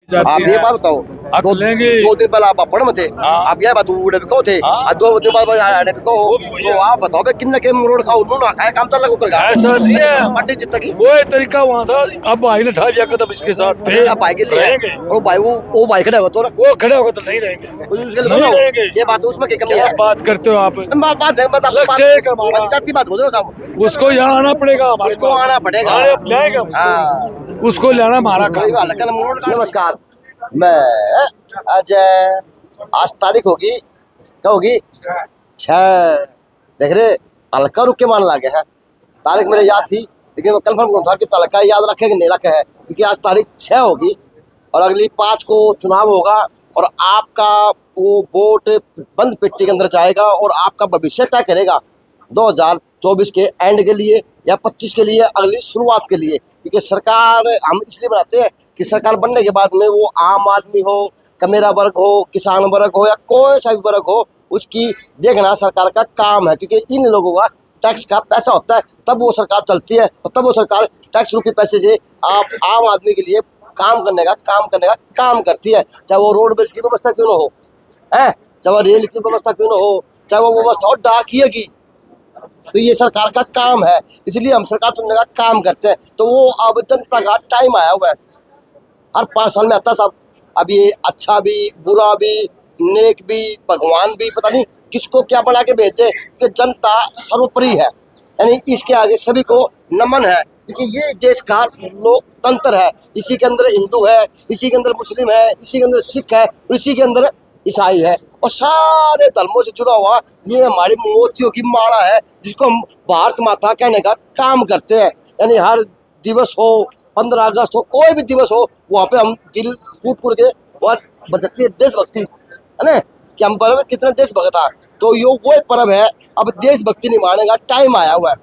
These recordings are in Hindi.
आप ये बात बताओ, दो दिन पहले आप पढ़ में थे, आप ये बात उड़े बिको थे, 2 दिन बाद आने बिको, तो आप बताओ बे किन्ने के रोड खाओ नू ना खाए काम चल ऊपर का ऐसा नहीं है, पंडित जितना की वो तरीका वहाँ था। अब भाई ने ठा लिया कदम इसके साथ थे, अब भाई के लिए रहेंगे। वो भाई वो भाई खड़ा हो तो ना वो खड़े होकर तो नहीं रहेंगे, उसके लिए नहीं रहेंगे। ये बात उसमें क्या कमी क्या है? बात करते हो आप? बात है बात अलग से एक हमारा पंचायत की बात बोल रहे हो साहब, उसको यहाँ आना पड़ेगा, हमारे उसको पास आना पड़ेगा, अरे अब लाएगा उसको लाना हमारा काम। नमस्कार, मैं अजय। आज तारीख होगी क्या होगी 6, देख रहे हल्का रुक के मान लागे है। तारीख मेरे याद थी लेकिन मैं कंफर्म करूँ था कि तलका याद रखे कि नहीं रखे है, क्योंकि आज तारीख 6 होगी और अगली 5 को चुनाव होगा और आपका वो वोट बंद पेटी के अंदर जाएगा और आपका भविष्य तय करेगा 2024 के एंड के लिए या 25 के लिए, अगली शुरुआत के लिए। क्योंकि सरकार हम इसलिए बनाते हैं कि सरकार बनने के बाद में वो आम आदमी हो, कमेरा वर्ग हो, किसान वर्ग हो या कोई सा भी वर्ग हो, उसकी देखना सरकार का काम है। क्योंकि इन लोगों का टैक्स का पैसा होता है, तब वो सरकार चलती है और तब वो सरकार टैक्स रूपी पैसे से आप आम आदमी के लिए काम करने का काम करती है। चाहे वो रोड बेस की व्यवस्था क्यों ना हो, है चाहे वो रेल की व्यवस्था क्यों ना हो, चाहे वो व्यवस्था हो डाकिए की, तो ये सरकार का काम है। इसलिए हम सरकार चुनने का काम करते हैं। तो वो अब जनता का टाइम आया हुआ है, हर 5 साल में आता सब। अब ये अच्छा भी, बुरा भी, नेक भी, भगवान भी, पता नहीं किसको क्या बना के भेजते कि जनता सर्वोपरि है, यानी इसके आगे सभी को नमन है। क्योंकि ये देश का लोकतंत्र है, इसी के अंदर हिंदू है, इसी के अंदर मुस्लिम है, इसी के अंदर सिख है, इसी के अंदर ईसाई है और सारे धर्मों से जुड़ा हुआ ये हमारी मोतियों की माला है, जिसको हम भारत माता कहने का काम करते हैं। यानी हर दिवस हो, 15 अगस्त हो, कोई भी दिवस हो, वहाँ पे हम दिल कूट के और बजती है देशभक्ति, है ना, कि हम पर्व कितने देशभक्त है। तो यो वो पर्व है, अब देशभक्ति निभाने का टाइम आया हुआ है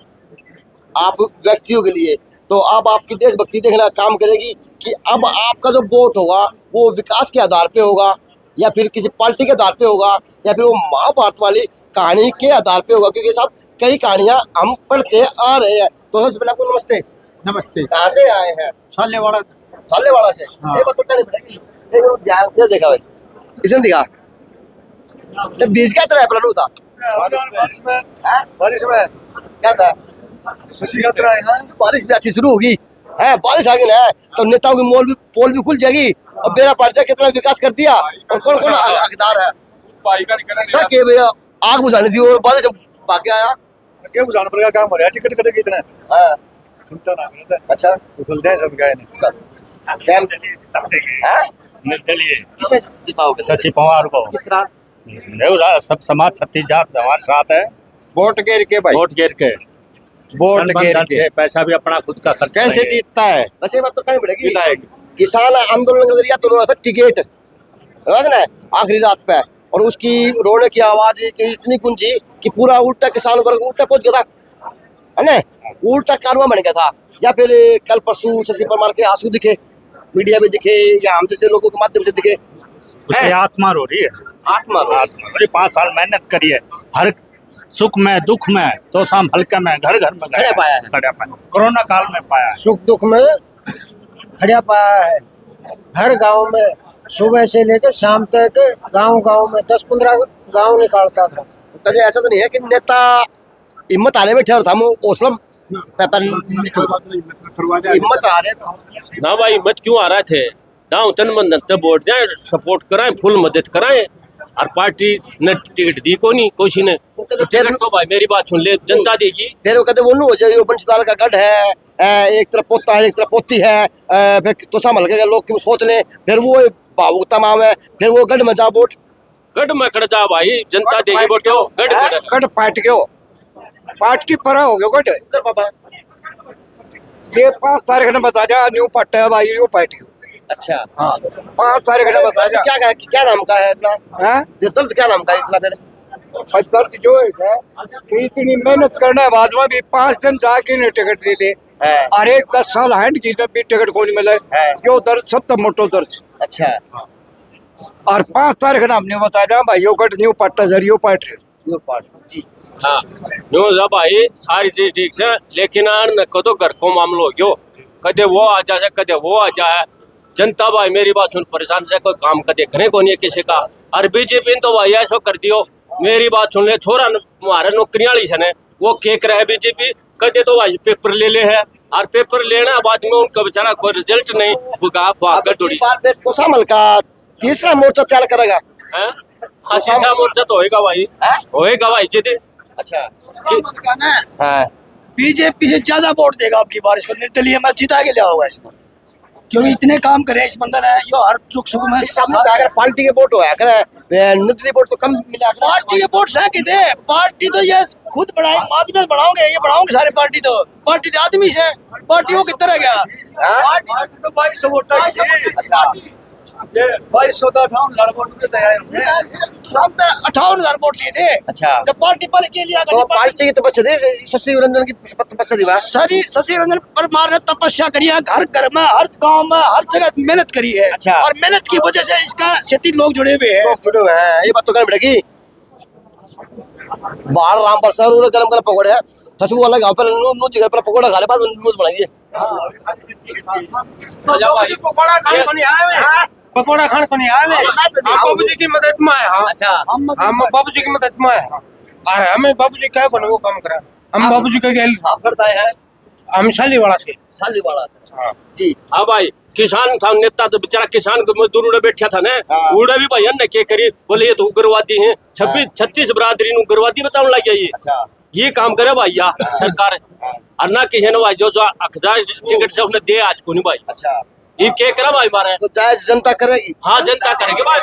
आप व्यक्तियों के लिए। तो अब आपकी देशभक्ति देखना काम करेगी कि अब आपका जो वोट होगा वो विकास के आधार पे होगा या फिर किसी पार्टी के आधार पे होगा या फिर वो महाभारत वाली कहानी के आधार पे होगा। क्योंकि सब कई कहानियां हम पढ़ते आ रहे हैं। तो सबसे पहले आपको नमस्ते। नमस्ते। कहाँ से आए हैं? सालेवाड़ा से। हाँ। ये बात तो कहनी पड़ेगी। ये देखा भाई, इसने दिखा तो बीज का तरह प्लान था बारिश में क्या था, खुशी खतरा है ना। बारिश भी अच्छी शुरू होगी है, बारिश आ गई ना तो नेताओं की पोल भी खुल जाएगी और बेरा पर्चा कितना विकास कर दिया और कौन कौन हकदार है। सर के भैया आग बुझाने दी और बारिश भाग के आया, क्या बुझाना पड़ेगा, काम हो रहा है, टिकट कटेगी इतना। हाँ चिंता ना करो। अच्छा उछलते हैं सब गए चलिए किसने जिताओगे? शशि पवार को। किस तरह? नहीं, सब समाज 36 जात हमारे साथ है। वोट गिर के भाई, वोट गिर के, वोट गिर के पैसा भी अपना खुद का खर्च कैसे करेंगे। जीतता है? वैसे बात तो कहनी पड़ेगी। विधायक किसान आंदोलन का जरिया तो रोया था टिकट, ना आखिरी रात पे, और उसकी रोने की आवाज इतनी गूंजी कि पूरा उल्टा किसान वर्ग उल्टा पहुंच गया था, है ना, उल्टा कारवा बन गया था। या फिर कल परसों शशि परमार के आंसू दिखे, मीडिया में दिखे या हम जैसे लोगों के माध्यम से दिखे, उसकी आत्मा रो रही है। आत्मा 5 साल मेहनत करी है, हर सुख में दुख में, तो शाम हल्के में, घर घर में खड़ा पाया है। खड़ा पाया, कोरोना काल में पाया है। सुख दुख में खड़ा पाया है। हर गांव में सुबह से लेकर शाम तक गांव में 10-15 गांव निकालता था। कभी ऐसा तो नहीं है कि नेता हिम्मत आने बैठे और था हौसला हिम्मत आ रहे ना भाई, मत क्यों आ रहे थे दाऊ तन बंधन तो वोट दें, सपोर्ट कराएं, फुल मदद कराएं, और पार्टी ने टिकट दी को नहीं कोशी ने, तो फिर तो भाई मेरी बात सुन ले, जनता देगी। फिर वो कहते वो हो जाए वंशधार का गढ़ है, एक तरफ पोता है एक तरफ पोती है, फिर तो संभल के लोग क्यों सोच ले, फिर वो भावुक तमाम है, फिर वो गढ़ में जा वोट, गढ़ में खड़ जा भाई, जनता देगी वोट, तो गढ़ पार्ट के हो, पार्ट की परा हो गया गढ़। बाबा ये 5 तारीख ने बता जा न्यू पट्टा है भाई, न्यू पार्टी। अच्छा हाँ 5 तारीख ने बता जा। क्या नाम का है इतना, है ये दर्द क्या नाम का है इतना? फिर दर्द जो है कि इतनी मेहनत करना है, बाद में भी 5 दिन जाके ने टिकट दे दे और एक 10 साल हैंड की भी टिकट को नहीं मिले, यो दर्द सब तो मोटो दर्द। अच्छा और 5 तारीख ने हमने बताया जा भाई, यो गढ़ न्यू पट्टा जरियो पार्टी जी। हाँ जो भाई सारी चीज ठीक से, लेकिन न कदो घर को मामलो हो गयो, कदे वो आ जाए कदे वो आ जाए, जनता भाई मेरी बात सुन, परेशान से कोई काम कदे करे को नहीं किसी का। और बीजेपी ने तो भाई ऐसा कर दियो, मेरी बात सुन ले छोरा हमारे नौकरियां ली है वो केक रहे बीजेपी कदे तो भाई पेपर ले है और पेपर लेना बाद में उनका बेचारा कोई रिजल्ट नहीं इस बार पे कोसामल का तीसरा मोर्चा तैयार करेगा। है हाँ, तीसरा मोर्चा तो होएगा भाई, होएगा भाई जिदे। अच्छा हाँ बीजेपी से ज्यादा वोट देगा आपकी बार इसको, निर्दलीय में जिता के लिया होगा इसको, क्योंकि इतने काम करे इस बंदर है यो हर दुख सुख में। अगर पार्टी के वोट होया करे निर्दलीय वोट तो कम मिला। पार्टी के वोट सह थे, पार्टी तो ये खुद बढ़ाए, बाद में बढ़ाओगे, ये बढ़ाओगे सारे पार्टी तो आदमी से, पार्टी वो कितना रह गया। पार्टी तो 2200 वोट था। अच्छा ये 2200 तो 58,000 वोट हुए थे यार। हम तो 58,000 वोट लिए थे। अच्छा जब पार्टी पल के लिया तो पार्टी की तपस्या दे शशि रंजन की तपस्या दी बात। शशि रंजन परमार ने तपस्या करी है, घर घर में हर गांव में हर जगह मेहनत करी है। अच्छा। और मेहनत की वजह से इसका क्षेत्रीय लोग जुड़े हुए हैं। ये बात तो करनी पड़ेगी। बाहर राम प्रसाद और गरम गरम पकौड़े है, खशबू वाला गाँव पर नू जिगर पर पकौड़ा खा ले बाद न्यूज बनाएंगे। पकौड़ा खान को नहीं आए हम बाबू जी की मदद में आए। हाँ अच्छा हम बाबू जी की मदद में आए। अरे हमें बाबू जी क्या को वो काम करा, हम बाबू जी का गेल आप करता है हम शालीवाड़ा से। सालीवाड़ा हाँ जी। हाँ भाई किसान था नेता तो बेचारा किसान को मजदूर उड़े बैठा था ना, उड़े भी भाई ने क्या करी बोले ये तो उग्रवादी हैं, 36 बरादरी नु उग्रवादी बताने लग गया ये। अच्छा ये काम करे भाई या सरकार और ना किसी ने भाई जो 1000 टिकट से उसने दे आज को नहीं भाई। अच्छा ये क्या करा भाई मारे तो चाहे जनता करेगी। हाँ जनता करेगी भाई।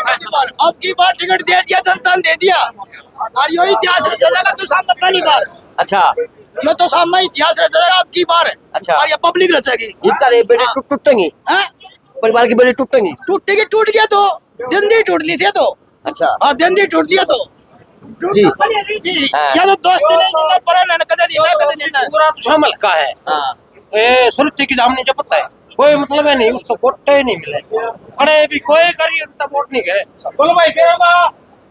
अब की बार टिकट दे दिया, जनता ने दे दिया और यो इतिहास रच जाएगा तो सामने पहली बार। अच्छा यो तो सामने इतिहास रच जाएगा अब की बार। अच्छा। और ये पब्लिक रचेगी। इनका रे बेटे टूटेंगी, हैं? परिवार की बेटी टूटेंगी। टूटेगी, टूट गया तो जंदी टूट ली थी तो। अच्छा हाँ जंदी टूट दिया तो जी। या तो दोस्ती नहीं पर ना कदे नहीं ना पूरा तो शामिल का है। हाँ ये सुरती की दामनी जो पता है कोई मतलब है नहीं, उसको वोट ही नहीं मिले। अरे भी कोई करिए तो वोट नहीं करे। बोलो भाई करेगा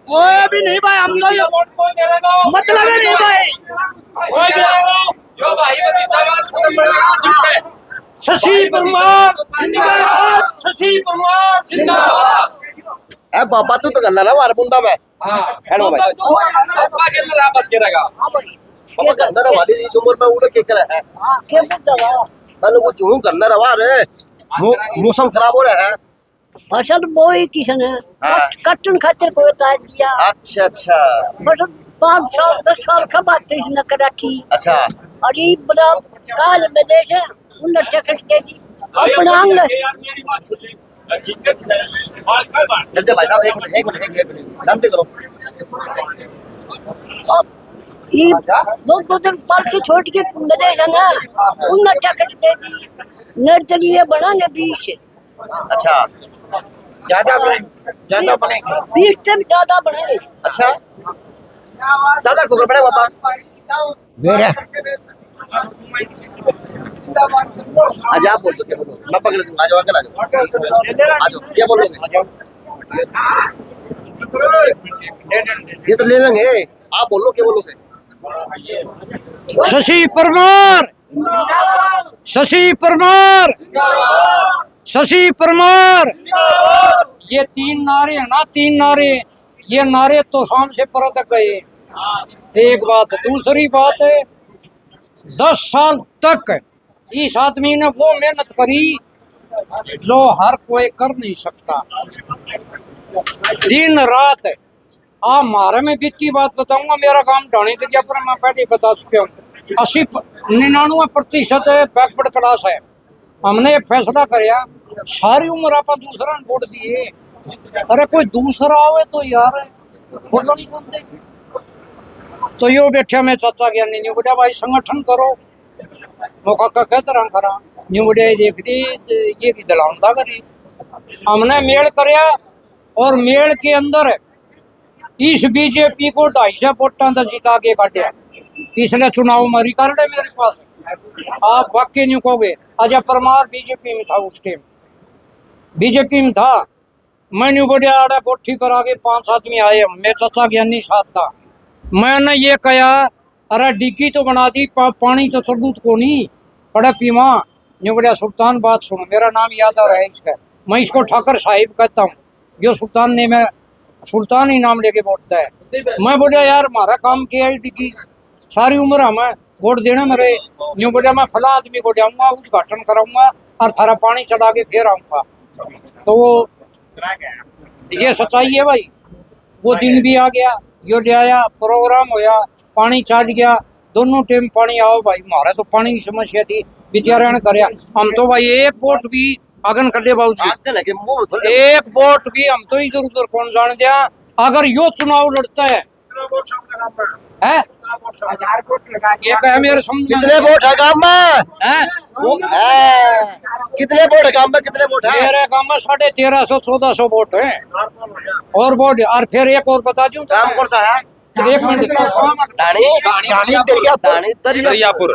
कोई भी नहीं भाई, हम तो ये वोट कौन देगा मतलब है नहीं भाई। कोई देगा जो भाई शशि परमार जिंदाबाद, शशि परमार जिंदाबाद। ए बाबा तू तो गल्ला ना मार बुंदा मैं। हेलो भाई वापस करेगा बाबा गंदा ना वाली इस उम्र में उड़ के करे है। हां के बुद्धा मैंने वो चूं गंदा रवा रे मौसम खराब हो रहा है। फसल बोई किसने हाँ। कटन खातिर कोई ताज दिया। अच्छा अच्छा बस 5 साल 10 साल का बात थी इसने कर रखी। अच्छा और ये बड़ा काल में देश है उन्हें टिकट दे दी अपना अंग। मेरी बात सुन ले हकीकत से और क्या बात चलते भाई साहब एक मिनट शांति करो। अब ये दो दिन पालकी छोड़ के मदेश है ना उन्हें टिकट दे दी। निर्दलीय बनाने 20 अच्छा ज्यादा बनेंगे 20 से भी ज्यादा बढ़ेंगे। अच्छा दादा को बड़े बाबा मेरा आज आप बोल दो क्या बोलो मैं पकड़ दूंगा। आ जाओ अंकल आ जाओ क्या बोलोगे। ये तो ले लेंगे आप बोलो क्या बोलोगे। शशि परमार, शशि परमार, शशि परमार। ये 3 नारे है ना, 3 नारे, ये नारे तो शाम से परत गए। एक बात, दूसरी बात है 10 साल तक इस आदमी ने वो मेहनत करी जो हर कोई कर नहीं सकता। दिन रात आप मारे में बीती बात बताऊंगा। मेरा काम ढाणी जगह पर मैं पहले बता चुका हूँ। 99% बैकवर्ड क्लास है। हमने फैसला कराया सारी उम्र आप दूसरा वोट दिए। अरे कोई दूसरा आवे तो यार बोलो नहीं सुनते। तो यो बैठा मैं चाचा ज्ञानी नहीं बोला भाई संगठन करो मौका का कहते रहा करा न्यू बढ़िया देख दी ये भी दलाउंदा करी। हमने मेल करया और मेल के अंदर इस बीजेपी को 250 वोटां का जिता के काटिया। पिछले चुनाव में रिकॉर्ड है मेरे पास। आप वाकई नहीं कहोगे। अजय परमार बीजेपी में था, उस टाइम बीजेपी में था। मैं न्यू बढ़िया आड़ा कोठी पर आगे 5 आदमी आए, मैं चाचा ज्ञानी साथ था। मैंने ये कहा अरे डिग्गी तो बना दी पानी तो चलूत को नहीं पड़ा पीमा। न्यू बढ़िया सुल्तान बात सुनो, मेरा नाम याद आ रहा है इसका। मैं इसको ठाकर साहिब कहता हूँ। जो सुल्तान ने मैं सुल्तान ही नाम लेके वोटता है। मैं बोलिया यार हमारा काम क्या है की सारी उम्र हमें वोट देना मेरे यूँ बोलिया मैं फला आदमी को जाऊंगा उद्घाटन कराऊंगा और सारा पानी चला के फिर आऊंगा। तो वो ये सच्चाई है भाई। वो दिन भी आ गया, यो ले आया, प्रोग्राम होया, पानी चाट गया, दोनों टाइम पानी आओ भाई। हमारा तो पानी की समस्या थी, बेचारा ने कराया। हम तो भाई एक वोट भी आगन कर दे बाबू जी, एक वोट भी हम तो इधर उधर कौन जान दिया। अगर यो चुनाव लड़ता है ये कहे मेरे समझ कितने वोट है गांव में? हैं? कितने वोट है गांव में? कितने वोट है? मेरे गांव में 1350-1400 वोट है। और वोट और फिर एक और बता दूं गांव कौन सा है? एक मिनट दरियापुर।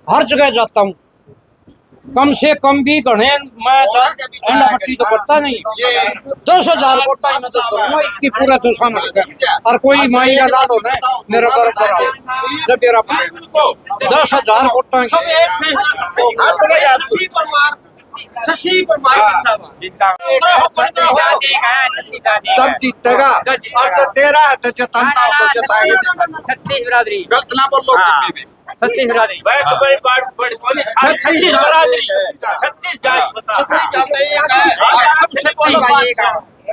हर जगह जाता हूँ, कम से कम भी गणे मैं पट्टी तो करता नहीं। 10,000 वोट मैं तो करूंगा इसकी पूरा तो समझ और कोई माई का लाल हो मेरा बराबर आओ जब मेरा 10,000 वोट सब जीतेगा और जो तेरा है तो जताता हो तो जताएगा। छत्तीस बिरादरी गलत ना बोलो कभी भी। छत्तीस बिरादरी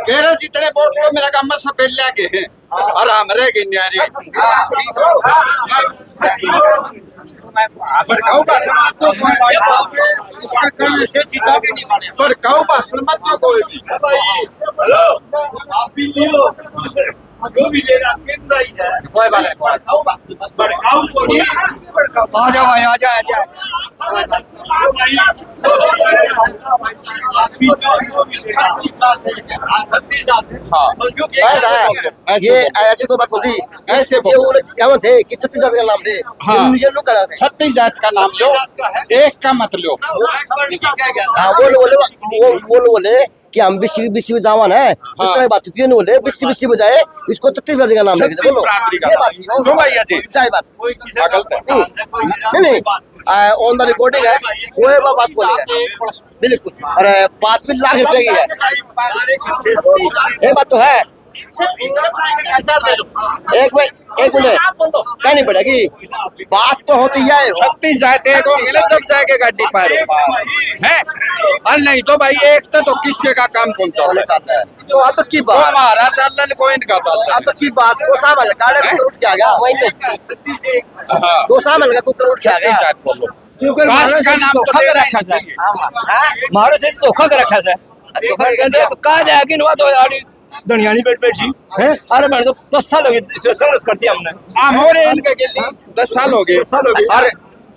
तेरे जितने वोट तो मेरा गांव में सब ले गए हैं और हमारे गिन्यारी भड़काऊ भाषण मत दो भड़काऊ भाषण मत दो कोई भी। हेलो आप भी लियो जो भी लेगा के बुराई है कोई बात नहीं भड़काऊ को नहीं आ जाओ भाई आ जाओ ऐसा है ये ऐसे कोई बात होती ऐसे ये वो क्या थे कि छत्तीस जात का नाम ले ये लोग करा थे 36 जात का नाम लो एक का मत लो। हाँ वो बोले कि हम बीसी जावान है इस तरह बात क्यों नहीं बोले बीसी बजाए इसको 36 बिरादरी का नाम लेके बोलो ये बात क्यों भैया जी क्या बात नहीं ऑन द रिकॉर्डिंग है कोई बात बोलेगा बिल्कुल और बात भी लाख रुपए की है ये बात तो है। एक मिनट कहनी पड़ेगी बात तो होती है 36 जाते होंगे सब जाके गाड़ी पर है और नहीं तो भाई एक तो किससे का काम कौन चाहता है तो अब की वो बात हमारा चल रहा कोई इनका चल रहा अब की बात को सामल काड़े को उठ के आ गया दो सामल का कुकर उठ के आ गया कास्ट का नाम तो रखा जाए हमारे से धोखा कर रखा है कहा जाए कि तो दुनियानी बैठी है। अरे मैंने तो 10 साल हो गए संघर्ष कर दिया हमने हमारे इनके के लिए 10 साल हो गए अरे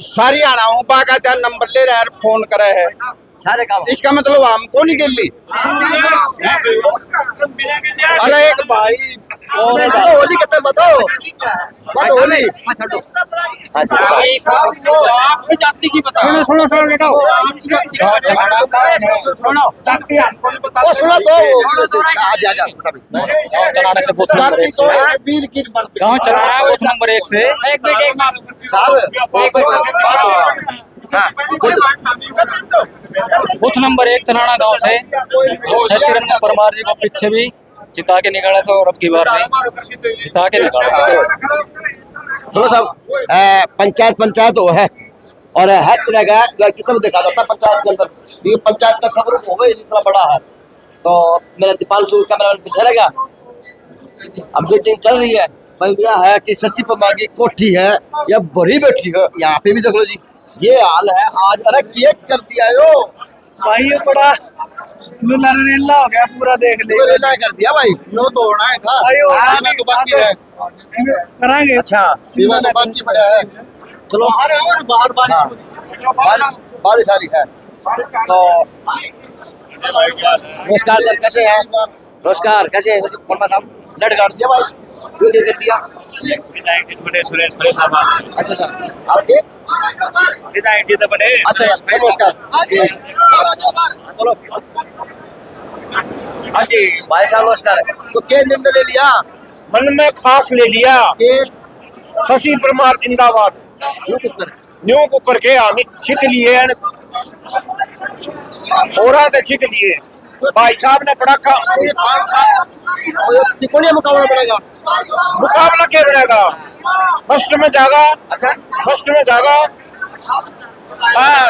सारी आना हूँ बाका नंबर ले रहे हैं फोन करे है सारे काम इसका मतलब हमको नहीं गिल्ली। अरे एक भाई होली कितने बताओ मत होली जाति की बताओ सुनो बेटा वो सुना तो आजा गाँव चलाने से बूथ नंबर 1 से गाँव चलाना है बूथ नंबर 1 से एक मिनट साहब बूथ नंबर 1 चलाना गांव से शशि रंजन परमार जी को पीछे भी जिता के निकाला था और अब की बार भी जिता के निकाला था। चलो साहब पंचायत हो है और हर तरह का व्यक्तित्व भी देखा जाता है पंचायत के अंदर। ये पंचायत का सब होवे इतना बड़ा है तो मेरा दीपांशु कैमरा पीछे रहेगा। अब मीटिंग चल रही है भाई यह है कि शशि परमार की कोठी है या बड़ी बैठी है यहाँ पे भी देख लो जी ये हाल है आज। अरे केक कर दिया यो भाई ये बड़ा रेला हो गया पूरा देख ले रेला कर दिया भाई यो तो होना है था भाई होना तो बाकी है कराएंगे। अच्छा सीमा तो बाकी पड़ा है। चलो बाहर बारिश आ रही है तो नमस्कार सर कैसे हैं? नमस्कार कैसे हैं वर्मा साहब? लड़ गाड़ दिया भाई ये कर दिया अच्छा आपके अच्छा यार नमस्कार चलो हाँ जी भाई साहब नमस्कार तो क्या निर्णय ले लिया? मन में खास ले लिया कि शशि परमार जिंदाबाद न्यू कुकर न्यू कुकर के हम छिक लिए और छिक दिए भाई साहब ने बड़ा त्रिकोणीय मुकाबला बनेगा। मुकाबला क्या बनेगा? फर्स्ट में जागा, अच्छा, फर्स्ट में जागा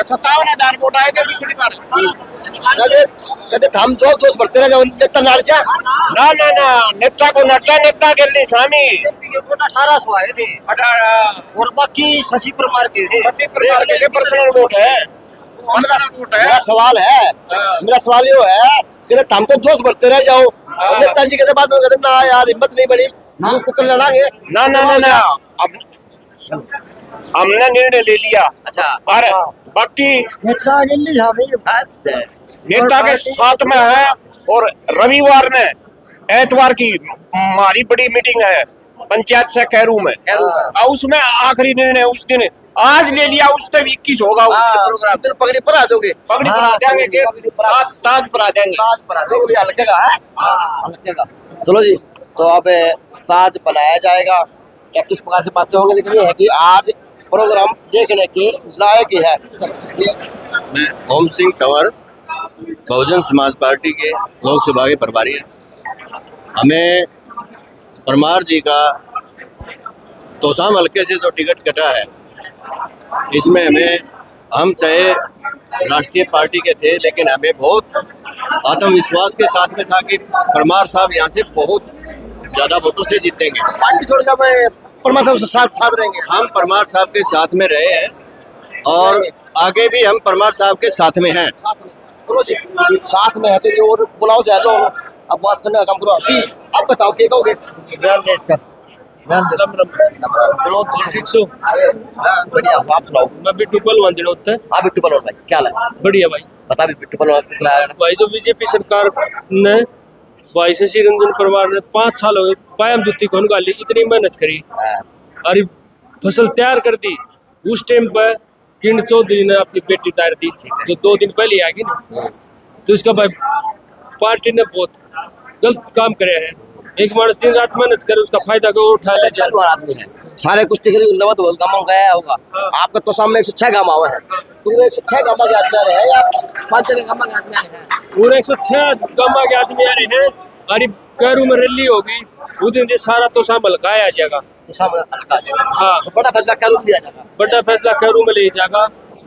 57,000 वोट आएंगे पिछली बार। कहते हम जोश बढ़ते रह जाओ नेता नारजा। ना ना ना, नेता को नेता के लिए स्वामी 1800 आए थे 18 और बाकी शशि परमार के थे। पर्सनल वोट है, पर्सनल वोट है। मेरा सवाल ये है कि हम तो जोश बढ़ते रह जाओ, और नेताजी कहते बात कहते ना यार हिम्मत नहीं बनी, हम कुकर लड़ाएंगे। ना ना ना ना, अब हमने निर्णय ले लिया। अच्छा, और बाकी नेता नेता के साथ में है। और रविवार ने एतवार की हमारी बड़ी मीटिंग है पंचायत से कैरू में, और उसमें आखिरी निर्णय उस दिन आज ले लिया। उस तक 21 होगा उस दिन प्रोग्राम। फिर पगड़ी पर आ दोगे, पगड़ी पर आ जाएंगे, ताज पर आ जाएंगे। हल्केगा। चलो जी, तो अब ताज बनाया जाएगा या किस प्रकार से बातें होंगी, लेकिन ये है कि आज प्रोग्राम देखने के लायक ही है। मैं ओम सिंह तंवर, बहुजन समाज पार्टी के लोकसभा के प्रभारी हैं। हमें परमार जी का तोसाम हल्के से जो टिकट कटा है, इसमें हम चाहे राष्ट्रीय पार्टी के थे, लेकिन हमें बहुत आत्मविश्वास के साथ में था कि परमार साहब यहाँ से बहुत ज़्यादा वोटों से जीतेंगे। पार्टी छोड़ कर परमार साहब साथ रहेंगे। हम परमार साहब के साथ में रहे हैं और आगे भी हम परमार साहब के साथ में हैं। चलो जी, साथ में है तो ये और बुलाओ जाए लो, अब बात करने का काम करो जी। अब बताओ क्या कहोगे? बयान दे इसका, ठीक सो बढ़िया। आप सुनाओ। मैं बिट्टू पहलवान दिनों हाँ बिट्टू पलवान भाई, क्या हाल है? बढ़िया भाई। बता भी बिट्टू पलवान भाई जो बीजेपी सरकार ने भाई शशि रंजन परिवार ने 5 साल हो गए पायम जुत्ती को निकाली, इतनी मेहनत करी और फसल तैयार कर दी। उस टाइम पर किरण चौधरी ने अपनी बेटी तैयार दी जो 2 दिन पहले आ गई ना, तो इसका भाई पार्टी ने बहुत गलत काम करे हैं। एक बार दिन रात मेहनत करे, उसका फायदा को उठा ले जाए। आदमी है सारे कुश्ती के लिए नवत गाँव गया होगा। आपका तो सामने 106 गाँव आवे हैं, पूरे 106 गाँव के आदमी आ रहे हैं या 5 गाँव के आदमी आ रहे हैं? पूरे 106 गाँव के आदमी आ रहे हैं। और कैरू में रैली होगी, उस दिन ये सारा तो साम हल्काया जाएगा। तो सामने हल्का जाएगा। हाँ, तो बड़ा फैसला कैरू में लिया जाएगा। बड़ा फैसला कैरू में ले जाएगा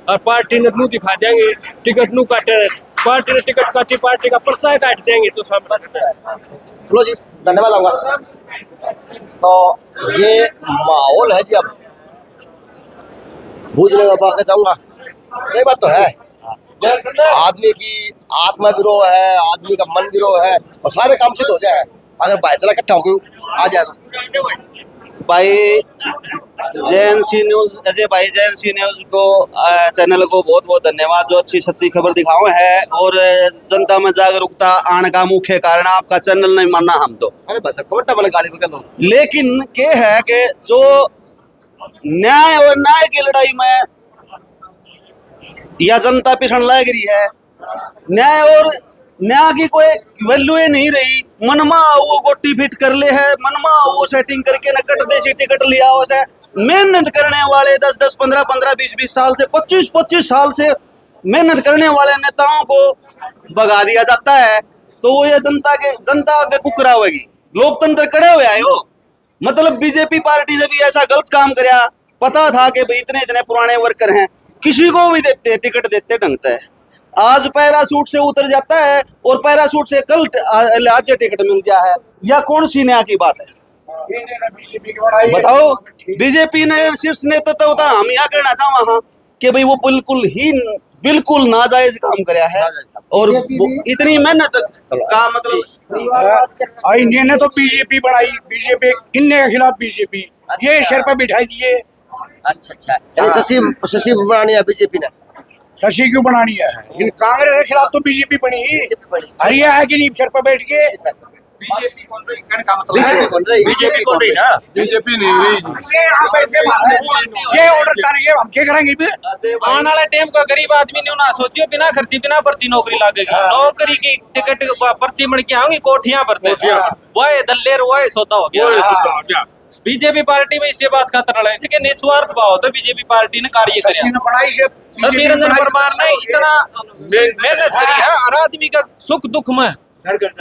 और पार्टी ने नू दिखा देंगे, टिकट नू काटे। पार्टी ने टिकट काटी, पार्टी का पर्चा काट देंगे तो सामने। चलो जी, धन्यवाद होगा। तो ये माहौल है जी, अब बूझने में बाकी जाऊंगा। ये बात तो है, आदमी की आत्मा विरोह है, आदमी का मन विरोह है, और सारे काम सिद्ध हो जाए अगर भाईचारा इकट्ठा होकर आ जाए तो। भाई JNC न्यूज, अजय भाई JNC न्यूज को चैनल को बहुत बहुत धन्यवाद, जो अच्छी सच्ची खबर दिखाओ है और जनता में जागरूकता आने का मुख्य कारण आपका चैनल नहीं मानना हम तो। अरे बस खबरटा बने गाड़ी पकड़ लो। लेकिन क्या है कि जो न्याय और न्याय की लड़ाई में या जनता पिछड़ लग रही है, न्याय की कोई वैल्यू ही नहीं रही। मनमा वो गोटी फिट कर ले है, मनमा वो सेटिंग करके न कट देसी टिकट लिया हो से। मेहनत करने वाले 10-10, 15-15, 20-20 साल से 25-25 साल से मेहनत करने वाले नेताओं को भगा दिया जाता है, तो वो ये जनता आगे कुकरा होगी। लोकतंत्र खड़े हुए आए हो। मतलब बीजेपी पार्टी ने भी ऐसा गलत काम कराया, पता था कि भाई इतने इतने पुराने वर्कर हैं, किसी को भी देते टिकट देते ढंगता है। आज पैराशूट से उतर जाता है और पैराशूट से कल आज टिकट मिल जाए है, या कौन सी न्याय की बात है बताओ? बीजेपी ने शीर्ष नेतृत्व होता, हम यहाँ कहना चाहवा कि भाई वो बिल्कुल नाजायज काम कराया है और इतनी मेहनत का मतलब इन्हें तो बीजेपी बनाई, बीजेपी इनने के खिलाफ बीजेपी ये सिर पर बिठाई दिए। अच्छा, शशि बनानी है बीजेपी ने। शशि क्यों बनानी है? इन कांग्रेस के खिलाफ तो बीजेपी बनी। हरिया है कि नहीं सर पर बैठ के? बीजेपी कौन रही? कहने का मतलब बीजेपी कौन रही ना? बीजेपी नहीं रही। ये ऑर्डर चाहिए, हम क्या करेंगे? आने वाले टाइम का गरीब आदमी ने ना सोचियो, बिना खर्ची बिना पर्ची नौकरी लागेगी। नौकरी की टिकट पर्ची बन के आऊंगी, कोठियां भरते वो दल्लेर वो सौदा हो गया। बीजेपी पार्टी में इसी बात का तरल है कि निस्वार्थ भाव तो बीजेपी पार्टी ने कार्य शशि ने किया। बनाई से शशि रंजन परमार ने इतना मेहनत करी है हर आदमी का सुख दुख में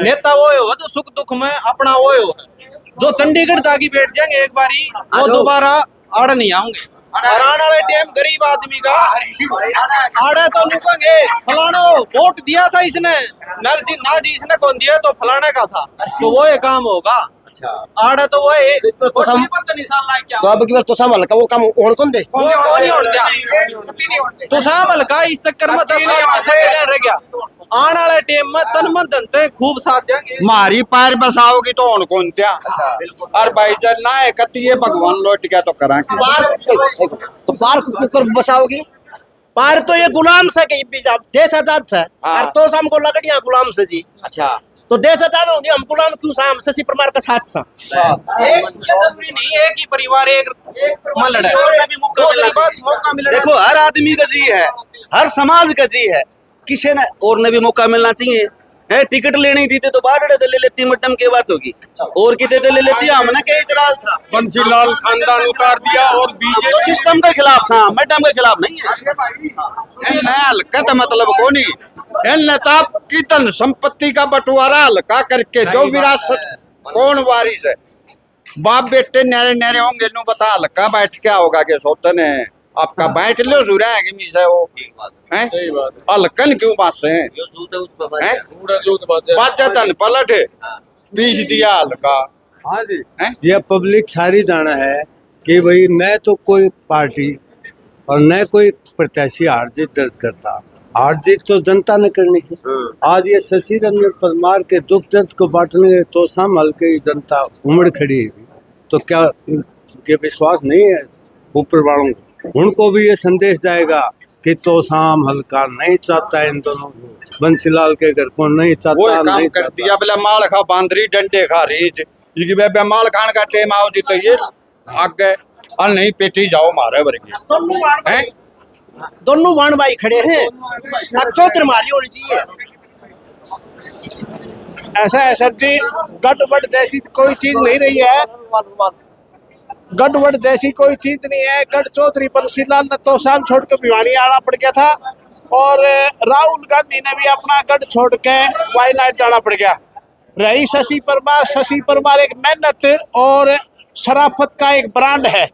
नेता वो हो जो सुख दुख में अपना वो हो जो चंडीगढ़ जाके बैठ जाएंगे एक बारी वो दोबारा आड़ नहीं आऊंगे। और आने वाले टाइम गरीब आदमी का आड़े तो निकलेंगे फलाना वोट दिया था इसने ना जी इसने कौन दिया तो फलाने का था तो वो ये काम होगा। आड़े तो वो तो सम- पर तो निशान लाग गया तो अब की बार तो संभाल का वो काम और कौन दे वो कौन ही उड़ गया तो साहब हल्का इस चक्कर में 10 साल पीछे रह गया। आने वाले टाइम में तन मन धन ते खूब साथ देंगे। मारी पैर बसाओगी तो उन कौन त्या और भाई जब ना एकती भगवान लौट गया तो करा तो पार कुकर बसाओगी पार तो ये गुलाम से कहीं भी देश आजाद से और तो हमको लगड़िया गुलाम से जी। अच्छा तो देश आजाद होंगे हम गुलाम क्यों सा हम शशि परमार का साथ सा एक जरूरी नहीं एक ही परिवार एक मन लड़ा दूसरी बात मौका मिले देखो हर आदमी का जी है हर समाज का जी है किसी ने और ने भी मौका मिलना चाहिए है। टिकट लेनी थी तो बाहर ले लेती मैडम की बात होगी और कितने ले लेती हमने कई इतराज था बंसीलाल खानदान उतार दिया और तो सिस्टम के खिलाफ था मैडम के खिलाफ नहीं है। हल्का मतलब कोनी नेता की धन संपत्ति का बंटवारा हल्का करके जो विरासत कौन वारिस है बाप बेटे न्यारे न्यारे होंगे नु बता हल्का बैठ क्या होगा के सोतन है आपका बैठ लो जुरा है कि मीसे वो हैं हल्कन क्यों बासे हैं बाजा धन पलट पीस दिया हल्का। हाँ जी हैं? ये पब्लिक सारी जाना है कि भाई न तो कोई पार्टी और न कोई प्रत्याशी हार जीत दर्ज करता। हार जीत तो जनता ने करनी है। आज ये शशि रंजन परमार के दुख दर्द को बांटने तो साम हल्के की जनता उमड़ खड़ी है तो क्या ये विश्वास नहीं है ऊपर वालों को उनको भी ये संदेश जाएगा कि तो शाम हल्का नहीं चाहता इन दोनों को बंसीलाल के घर को नहीं वो चाहता काम नहीं कर चाहता। दिया बोले माल खा बांदरी डंडे खा रही ये बे माल खान का टेम आओ जी तो ये आगे और नहीं पेटी जाओ मारे वर्गी हैं दोनों वाण भाई खड़े हैं अब चौधरी मारी होनी चाहिए। ऐसा है सर जी गड़बड़ जैसी कोई चीज नहीं रही है गड़बड़ जैसी कोई चीज नहीं है। गढ़ चौधरी बंसीलाल ने तो शाम छोड़ के भिवानी आना पड़ गया था और राहुल गांधी ने भी अपना गढ़ छोड़ के वायनाड जाना पड़ गया। रही शशि परमार एक मेहनत और शराफत का एक ब्रांड है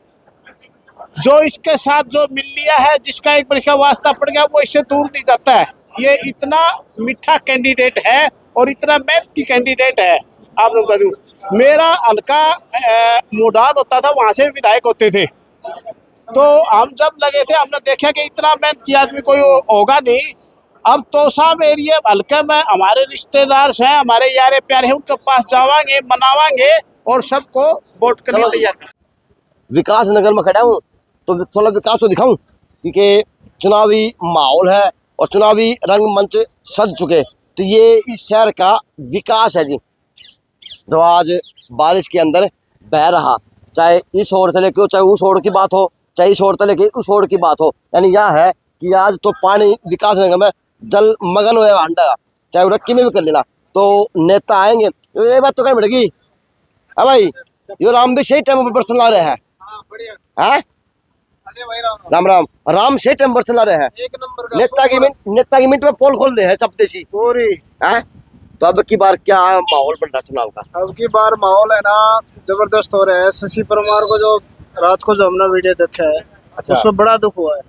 जो इसके साथ जो मिल लिया है जिसका एक बार इसका वास्ता पड़ गया वो इससे दूर नहीं जाता है। ये इतना मीठा कैंडिडेट है और इतना मेहनती कैंडिडेट है। आप लोग बता दूं मेरा हल्का मोडाल होता था वहां से विधायक होते थे तो हम जब लगे थे हमने देखा कि इतना मेहनती आदमी कोई होगा नहीं। अब तोसाम एरिया हल्के में हमारे रिश्तेदार हैं हमारे यारे प्यारे हैं उनके पास जावांगे मनावांगे और सबको वोट करने तैयार। विकास नगर में खड़ा हूँ तो थोड़ा विकास तो दिखाऊं क्योंकि चुनावी माहौल है और चुनावी रंगमंच सज चुके तो ये इस शहर का विकास है जी जो आज बारिश के अंदर बह रहा चाहे इस ओर से लेके चाहे उस ओर की बात हो चाहे इस ओर से लेके उस ओर की बात हो यानी यहाँ है कि आज तो पानी विकास नगर में जल मगन हुआ हंडा चाहे रक्की में भी कर लेना तो नेता आएंगे ये बात तो कहीं बढ़ेगी। हाँ भाई यो राम भी सही टाइम पर बरसन ला रहे हैं हैं राम राम राम से टाइम बरसन ला रहे हैं नेता की मिनट में पोल खोल रहे हैं चपदेशी पूरी हैं तो अब की बार क्या माहौल बन रहा चुनाव का। अब की बार माहौल है ना जबरदस्त हो रहा है। शशि परमार को जो रात को जो हमने वीडियो देखा है उसमें बड़ा दुख हुआ है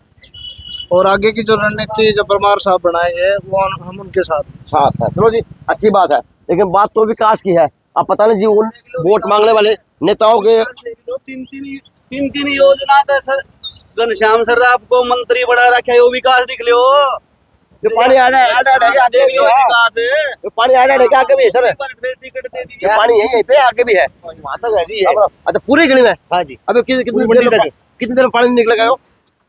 और आगे की जो रणनीति जो परमार साहब बनाएंगे वो हम उनके साथ है। चलो जी अच्छी बात है लेकिन बात तो विकास की है। अब पता नहीं जी उन वोट मांगने वाले नेताओं के तीन योजना था सर घनश्याम सर आपको मंत्री बना रखा है वो विकास दिख लो जो पानी आ रहा है विकास है जो पानी आ रहा है क्या आगे भी है सर टिकट दे दी जो पानी यहीं पे आगे भी है माता है जी अच्छा पूरी गली में। हाँ जी अभी कितनी देर पानी निकलेगा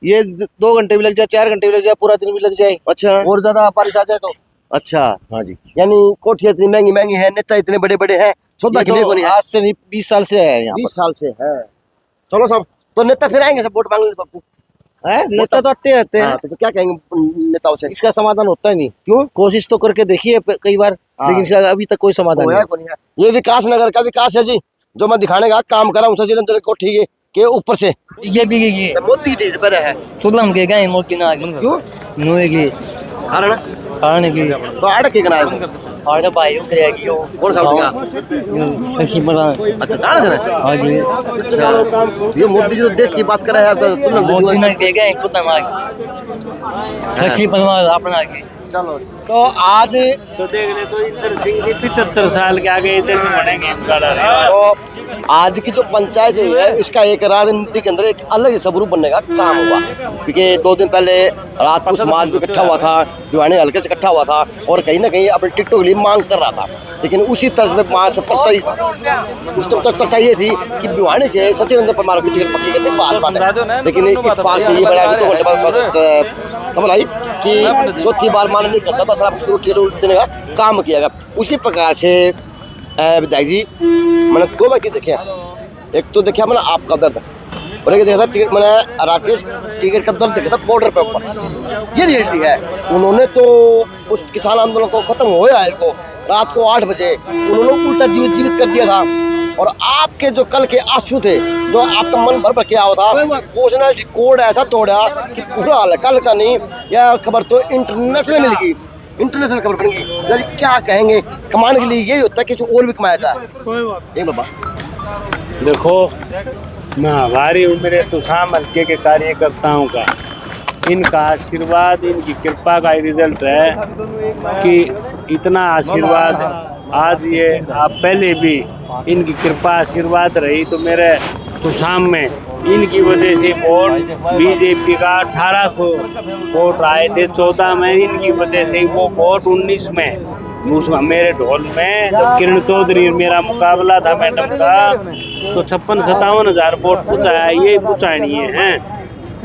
ये 2 घंटे भी लग जाए 4 घंटे भी लग जाए पूरा दिन भी लग जाए। अच्छा और ज्यादा बारिश आ जाए तो अच्छा हाँ जी यानी कोठियाँ इतनी महंगी महंगी है नेता इतने बड़े बड़े हैं सौदा के लिए तो आज से नहीं 20 साल से है यहाँ 20 साल से है। चलो सब तो नेता फिर आएंगे सब वोट मांगने बापू है नेता तो आते रहते हैं तो क्या कहेंगे नेताओं से। इसका समाधान होता ही नहीं क्यों कोशिश तो करके देखिए कई बार लेकिन इसका अभी तक कोई समाधान नहीं ये विकास नगर का विकास है जी जो मैं दिखाने का काम कर रहा हूँ शशि रंजन को ठीक है के ऊपर से ये भी ये मोदी डेट पर है सुलम के गए मोती ना क्यों नुए की कारण कारण की तो आड़ के गना और भाई उतरेगी वो कौन सा उठेगा शशि प्रधान अच्छा जाना जाना हाँ जी अच्छा ये मोदी जो देश की बात कर रहा है तो मोदी ना के गए सुलम आ शशि प्रधान अपना की चलो तो आज तो देख ले तो इंदर सिंह जी 75 साल के आगे इधर नहीं बनेंगे तो आज की जो पंचायत हुई है इसका एक राजनीति के अंदर एक अलग ही स्वरूप बनने का काम हुआ क्योंकि 2 दिन पहले राजपूत समाज भी इकट्ठा हुआ था, भिवानी हल्के से इकट्ठा हुआ था और कहीं ना कहीं अपने टिकटों के लिए मांग कर रहा था। लेकिन उसी तर्ज में उस चर्चा ये थी कि भिवानी से शशि रंजन परमार की टिकट पक्की करने भाजपा ने, लेकिन इत्तेफाक से ये बड़ा 2 घंटे बाद खबर आई कि चौथी बार माननीय करता था टिकट देने का काम किया गया। उसी प्रकार से विधायक जी मैंने 2 व्यक्ति देखे, एक तो देखा मैंने आपका दर्द और एक देखा था टिकट मैंने राकेश टिकट का दर्द देखा था बॉर्डर पे ऊपर। ये रियलिटी है। उन्होंने तो उस किसान आंदोलन को खत्म हो आए को रात को 8 बजे उन्होंने उल्टा जीवित कर दिया था और आपके जो कल के आंसू थे जो आपका मन भर किया हुआ था वो उसने रिकॉर्ड ऐसा तोड़ा कि पूरा हाल कल का नहीं, यह खबर तो इंटरनेशनल मिल गई, इंटरनेशनल खबर बन गई। यार क्या कहेंगे, कमाने के लिए यही होता है कि और भी कमाया जाए। बाबा देखो मैं हमारी उम्र तो शाम हल्के के कार्यकर्ताओं का इनका आशीर्वाद इनकी कृपा का रिजल्ट है कि इतना आशीर्वाद आज ये आप पहले भी इनकी कृपा आशीर्वाद रही तो मेरे तो शाम में इनकी वजह से वोट बीजेपी का 1800 वोट आए थे 14 में, इनकी वजह से वो वोट 19 में उसमें मेरे ढोल में जब किरण चौधरी मेरा मुकाबला था मैडम का तो 56-57 हज़ार वोट पूछा, ये पूछानी है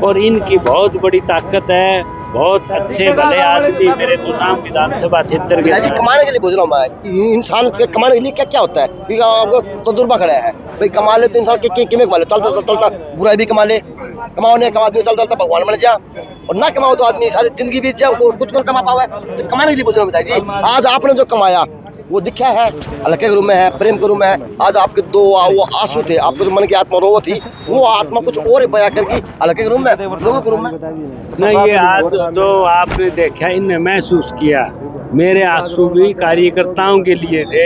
और इनकी बहुत बड़ी ताकत है। बहुत अच्छे भले आदमी मेरे गुलाम विधानसभा क्षेत्र के कमाने के लिए बोल रहा हूँ मैं, इंसान के कमाने के लिए क्या क्या होता है क्योंकि आपको तजुर्बा खड़ा है भाई, कमा ले तो इंसान के कमा ले चलता चलता बुराई भी कमा ले, कमाओ नहीं कमा आदमी चलता चलता भगवान बन जा और ना कमाओ तो आदमी सारी जिंदगी बीत जाए कुछ कमा पावे। तो कमाने के लिए बोल रहा हूँ पिताजी, आज आपने जो कमाया वो दिखा है हल्के के रूप में है, प्रेम के रूप में है। आज आपके 2 वो आंसू थे, आपके जो मन की आत्मा रो थी वो आत्मा कुछ और बया करके हल्के के रूप में लोगों के रूप में नहीं, ये आज जो आपने देखा इनने महसूस किया मेरे आंसू भी कार्यकर्ताओं के लिए थे।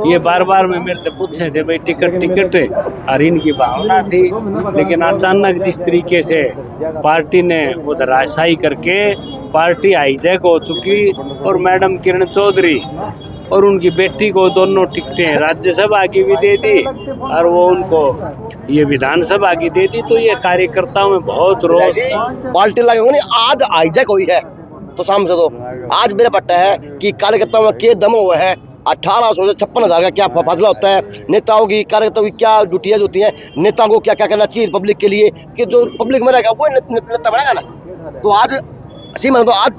ये बार बार में मेरे से पूछे थे भाई टिकट और इनकी भावना थी, लेकिन अचानक जिस तरीके से पार्टी ने वो धराशायी करके पार्टी हाईजैक हो चुकी और मैडम किरण चौधरी और उनकी बेटी को दोनों टिकटें राज्यसभा की भी दे दी और वो उनको ये विधानसभा की दे दी, तो ये कार्यकर्ताओं में बहुत रोष पार्टी लगे नहीं। आज हाईजैक हुई है तो शाम से तो आज मेरा पट्टा है कि कार्यकर्ताओं में के दम हुआ है। 1800 से 56,000 का क्या फासला होता है, नेताओं की कार्यकर्ताओं की क्या ड्यूटियाँ होती हैं, नेता को क्या क्या करना चाहिए पब्लिक के लिए कि जो पब्लिक में रहेगा वो नेता बनेगा ना। तो आज ऐसी तो आज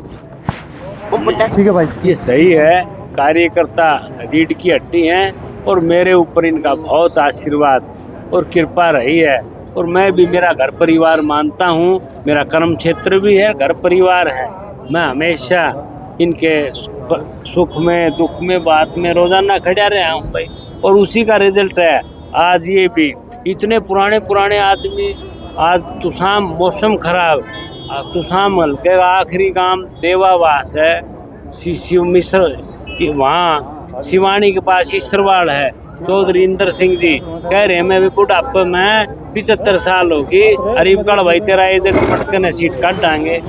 ठीक है भाई, ये सही है, कार्यकर्ता रीढ़ की हड्डी हैं और मेरे ऊपर इनका बहुत आशीर्वाद और कृपा रही है और मैं भी मेरा घर परिवार मानता हूँ, मेरा कर्म क्षेत्र भी है, घर परिवार है। मैं हमेशा इनके सुख में दुख में बात में रोजाना खड़ा रहा हूँ भाई और उसी का रिजल्ट है आज ये भी। इतने पुराने आदमी आज तुसाम मौसम खराब, तुसाम हल्के का आखिरी गांव देवावास है, शिव मिश्र वहाँ शिवानी के पास ईश्वरवाड़ है। चौधरी इंदर सिंह जी कह रहे हैं मैं भी बुढ़ापे में 75 साल होगी, अरीबगढ़ भाई तेरा एजेंट पटकन सीट काट डांगे।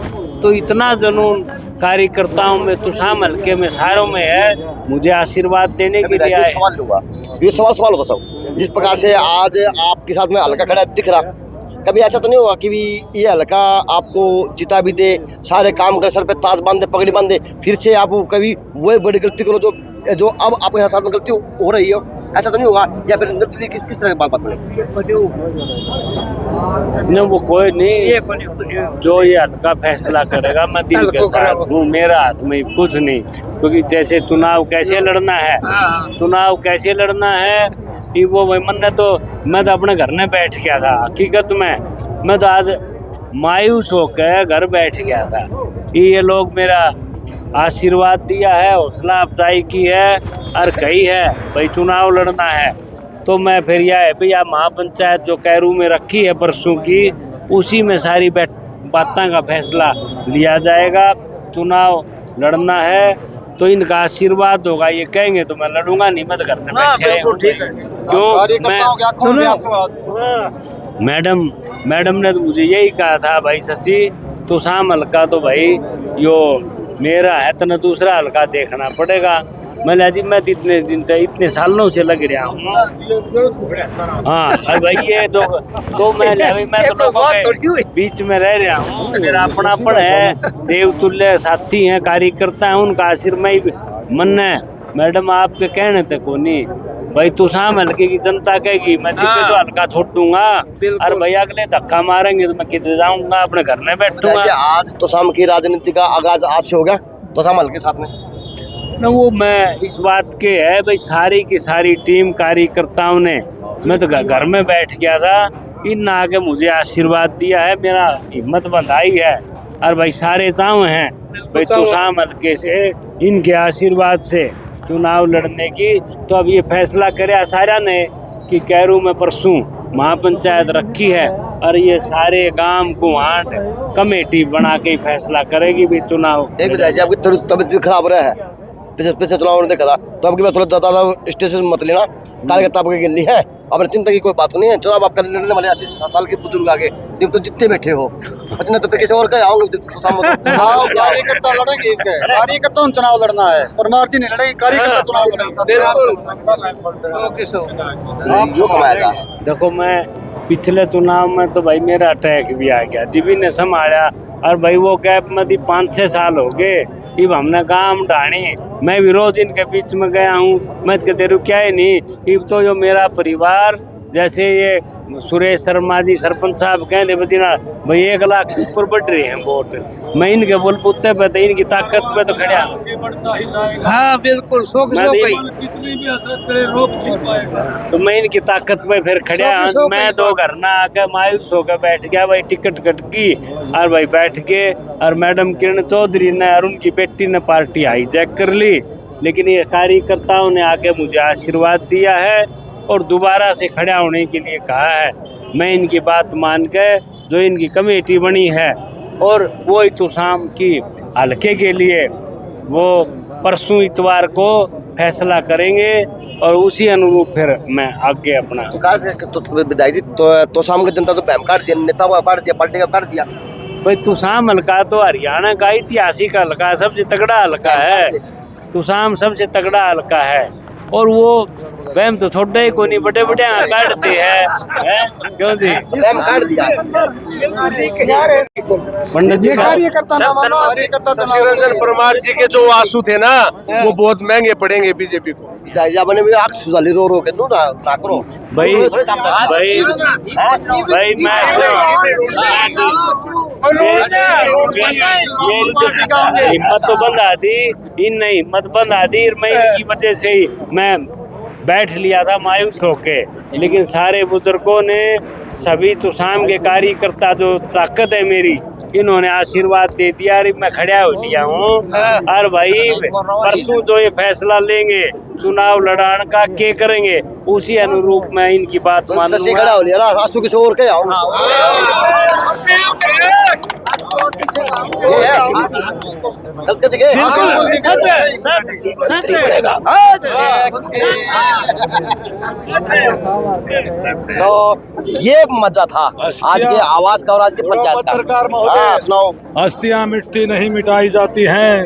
तो इतना जुनून कार्यकर्ताओं में तुसाम हल्के में सारों में है, मुझे आशीर्वाद देने के लिए आए। सवाल लूंगा, ये सवाल होगा सब जिस प्रकार से आज आपके साथ में हल्का खड़ा दिख रहा, कभी ऐसा तो नहीं होगा कि भी ये हल्का आपको जिता भी दे, सारे काम कर, सर पे ताज बांधे, पगड़ी बांधे, फिर से आप कभी वही बड़ी गलती करो जो अब आपके साथ में गलती हो रही हो, ऐसा तो नहीं होगा? या फिर निर्दलीय किस तरह की बात न वो कोई नहीं, जो ये हल्का फैसला करेगा मैं दिल के साथ हूँ, मेरा हाथ में कुछ नहीं। क्योंकि जैसे चुनाव कैसे लड़ना है कि वो भाई मैं तो अपने घर में बैठ गया था, हकीकत में मैं तो आज मायूस होकर घर बैठ गया था। ये लोग मेरा आशीर्वाद दिया है, हौसला अफजाई की है और कही है भाई चुनाव लड़ना है तो मैं फिर यह है भैया महापंचायत जो कैरू में रखी है परसों की, उसी में सारी बातों का फैसला लिया जाएगा। चुनाव लड़ना है तो इनका आशीर्वाद होगा, ये कहेंगे तो मैं लड़ूंगा, नहीं मत करने बैठे हैं। क्यों मैडम ने तो मुझे यही कहा था भाई शशि तो शाम हल्का तो भाई यो मेरा है तो दूसरा हल्का देखना पड़ेगा। मैंने जी मैं इतने दिन से इतने सालों से लग रहा हूँ। हाँ और भाई ये तो मैं तो लोगों के बीच में रह रहा हूँ, मेरा अपनापन है, देवतुल्य साथी हैं, कार्यकर्ता हैं, उनका आशीर्वाद मन है। मैडम आपके कहने तक को नहीं भाई तू शाम हल्के की जनता कहेगी मैं जिपे तो हल्का छोड़ दूंगा, और भैया अगले धक्का मारेंगे तो मैं किधर जाऊंगा, अपने घर में बैठूंगा। आज तो शाम की राजनीति का आगाज आज से हो गया तो शाम हल्के साथ में न, वो मैं इस बात के है भाई सारी की सारी टीम कार्यकर्ताओं ने, मैं तो घर में बैठ गया था, इन आके मुझे आशीर्वाद दिया है, मेरा हिम्मत बंधाई है। और भाई सारे चाव हैं भाई तो शाम हल्के से इनके आशीर्वाद से चुनाव लड़ने की। तो अब ये फैसला करे सारा ने कि कैरू में परसों महापंचायत रखी है और ये सारे गांव गुहांट कमेटी बना के फैसला करेगी भी चुनाव। एक बताइए आपकी थोड़ी तबीयत भी खराब रहा है, पिछले चुनाव ने देखा था तो अब की बात थोड़ा ज्यादा स्टेशन मत लेना, कार्यकर्ता आपकी गिल्ली है, अपने चिंता की कोई बात नहीं है। चुनाव आप कर लेने वाले 80 साल के बुजुर्ग आगे जब तो जितने बैठे हो अपने तो किसी और का आओगे कार्यकर्ता लड़ेंगे, कार्यकर्ता चुनाव लड़ना है, परमार जी नहीं लड़ेगी, कार्यकर्ता चुनाव कमाएगा। देखो मैं पिछले चुनाव में तो भाई मेरा अटैक भी आ गया, जीवी ने संभाला, और भाई वो गैप में 5-6 साल हो गए, अब हमने काम ढाणी, मैं भी रोज इनके बीच में गया हूँ, मैं कहते रुकिया ही नहीं। अब तो जो मेरा परिवार जैसे ये सुरेश शर्मा जी सरपंच साहब कहते बदीना भाई 1 लाख के ऊपर बढ़ रहे हैं वोट, मैं इनके बलबूते पे तो इनकी ताकत पे तो खड़ा। हाँ बिल्कुल तो मैं इनकी ताकत पे फिर खड़ा, मैं तो घर ना आके मायूस होकर बैठ गया भाई, टिकट कट की और भाई बैठ के, और मैडम किरण चौधरी ने और उनकी बेटी ने पार्टी हाईजैक कर ली, लेकिन ये कार्यकर्ताओं ने आके मुझे आशीर्वाद दिया है और दोबारा से खड़ा होने के लिए कहा है। मैं इनकी बात मान के जो इनकी कमेटी बनी है और वो तो शाम की हल्के के लिए वो परसों इतवार को फैसला करेंगे और उसी अनुरूप फिर मैं आगे अपना तो कहा से तो विधायक जी तो शाम की जनता तो बैम काट दिया, नेता को काट दिया, पार्टी का काट दिया भाई। तुसाम हल्का तो हरियाणा का ऐतिहासिक हल्का सबसे तगड़ा हल्का है, तुसाम सबसे तगड़ा हल्का है, और वो वहम तो छोटे ही को नहीं बड़े बड़े काटते हैं क्यों जी पंडित जी कार्यकर्ता ना मानो, कार्यकर्ता शशि रंजन परमार जी के जो आंसू थे ना वो बहुत महंगे पड़ेंगे बीजेपी को। बने भी आंख सुजाली रो रो के ना करो भाई भाई भाई मैं हिम्मत तो बंद आती, इन नहीं हिम्मत बंद आती, मैं इनकी वजह से ही मैं बैठ लिया था मायूस होके, लेकिन सारे बुजुर्गों ने सभी तुसाम के कार्यकर्ता जो ताकत है मेरी, इन्होंने आशीर्वाद दे दिया, मैं खड़ा हो लिया हूँ। और भाई परसों जो ये फैसला लेंगे चुनाव लड़ान का के करेंगे उसी अनुरूप मैं इनकी बात मानूंगा। खड़ा हो लिया ना आंसू किसी और के तो ये मजा था आज के आवाज का और आज के पंचायत का। सुनाओ। हस्तियां मिटती नहीं मिटाई जाती हैं,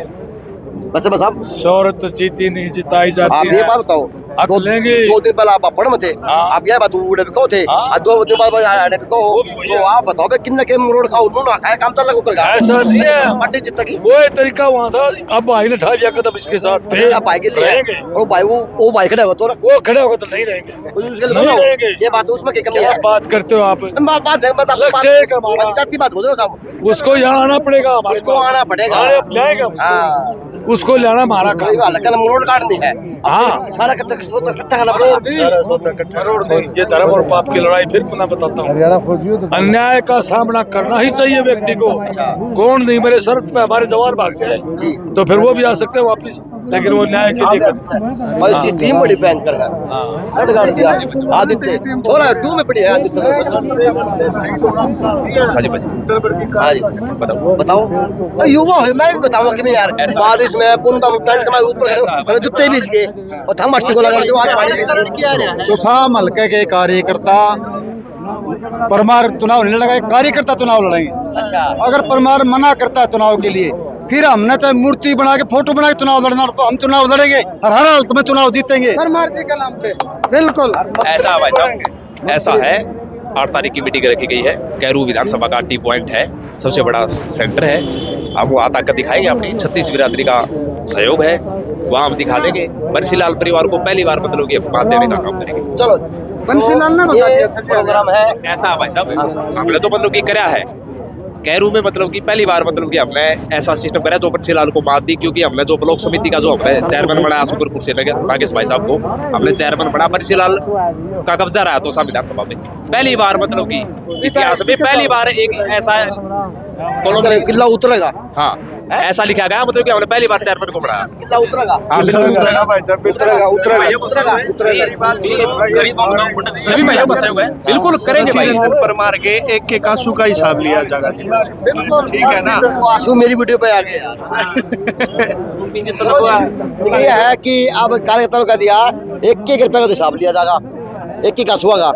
बस आप शौहरत जीती नहीं जिताई जाती आप ये बात बताओ, हक लेंगे। 2 दिन पहले आप पढ़ में थे, आप ये बात उड़े भी कहो थे, 2 दिन बाद आने भी कहो, तो आप बताओ किन्ने के रोड खाओ उन्होंने खाया काम चल लगा कर ऐसा नहीं है, पार्टी जित की वो तरीका वहाँ था। अब भाई ने ठा लिया कदम इसके साथ थे, अब भाई के लिए रहेंगे, वो भाई खड़े हो तो वो खड़े होगा तो नहीं रहेंगे, ये बात उसमें क्या बात करते हो आप? पंचायत की बात बोल रहे हो साहब, उसको यहाँ आना पड़ेगा, हमारे को आना पड़ेगा, उसको लाना हमारा काम, रोड काटनी है। हाँ सारा रोड नहीं, ये धर्म और पाप की लड़ाई फिर पुनः बताता हूँ। अन्याय का सामना करना ही चाहिए व्यक्ति को, कौन नहीं मेरे सर पे हमारे जवान भाग जाए तो फिर वो भी आ सकते हैं वापिस, लेकिन वो न्याय के लिए करते और इसकी टीम बड़ी भयंकर है। हेड गार्ड दिया आदित्य छोरा 2 में पड़ी है आदित्य। हाँ जी हाँ जी बताओ युवा है मैं भी बताऊंगा कि नहीं यार बारिश में पूनम पैंट के ऊपर जूते भीज गए और हम मट्टी को लगा के आगे तो शाम हल्के के कार्यकर्ता परमार चुनाव नहीं लड़ेगा, कार्यकर्ता चुनाव लड़ेंगे। अच्छा अगर परमार मना करता है चुनाव के लिए, फिर हमने तो मूर्ति बना के फोटो बना के चुनाव लड़ना, तो हम चुनाव लड़ेंगे और हर हालत में चुनाव जीतेंगे परमार जी के नाम पे बिल्कुल ऐसा भाई साहब ऐसा है। 8 तारीख की मीटिंग रखी गई है। कैरू विधानसभा का टी पॉइंट है, सबसे बड़ा सेंटर है। अब वो ताकत दिखाएंगे, अपनी 36 बिरादरी का सहयोग है, वहाँ हम दिखा देंगे। बंसीलाल परिवार को पहली बार मतलब कि बात देने का काम करेंगे। चलो बंसीलाल ने बता दिया था प्रोग्राम है ऐसा भाई साहब हमने तो मतलब कि कराया है कैरू में, मतलब कि पहली बार मतलब कि हमने ऐसा सिस्टम कराया जो बंसीलाल को मात दी, क्योंकि हमने जो ब्लॉक समिति का जो हमने चेयरमैन बनाया सुपरपुर से लगे नागेश भाई साहब को हमने चेयरमैन बना, बंसीलाल का कब्जा रहा तो विधानसभा में पहली बार मतलब कि इतिहास में पहली बार एक ऐसा किला उतरेगा। हाँ ऐसा लिखा गया, मतलब कि हमने पहली बार चेयरमैन को बढ़ाया। किला उतरेगा उतरेगा भाई साहब, सभी भाइयों का सहयोग है, बिल्कुल करेंगे भाई। परमार के एक आंसू का हिसाब लिया जाएगा ठीक है ना। आंसू मेरी वीडियो पे आ गए यार। ये है कि अब कार्यकर्ताओं का दिया 1-1 रुपए का हिसाब लिया जाएगा, 1-1 आंसू का।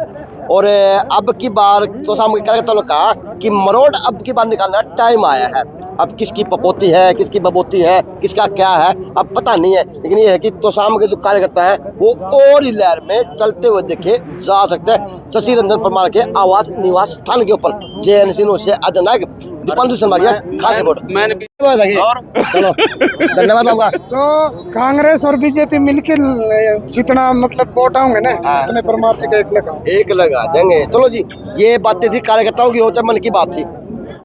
और अब की बार तो सामने कार्यकर्ताओं ने कहा कि मरोड़ अब की बार निकालना टाइम आया है। अब किसकी पपोती है, किसकी बबोती है, किसका क्या है अब पता नहीं है, लेकिन ये है कि तो सामने के जो कार्यकर्ता है वो और ही लहर में चलते हुए देखे जा सकते हैं। शशि रंजन परमार के आवास निवास स्थान के ऊपर JNC से अजनायक दीपांशु शर्मा की खास रिपोर्ट। चलो धन्यवाद आपका। तो कांग्रेस और बीजेपी मिलकर जितना मतलब वोट आओगे ना उतने परमार जी का 1 लगा देंगे। चलो जी ये बातें थी कार्यकर्ताओं की, हो चाहे मन की बात थी।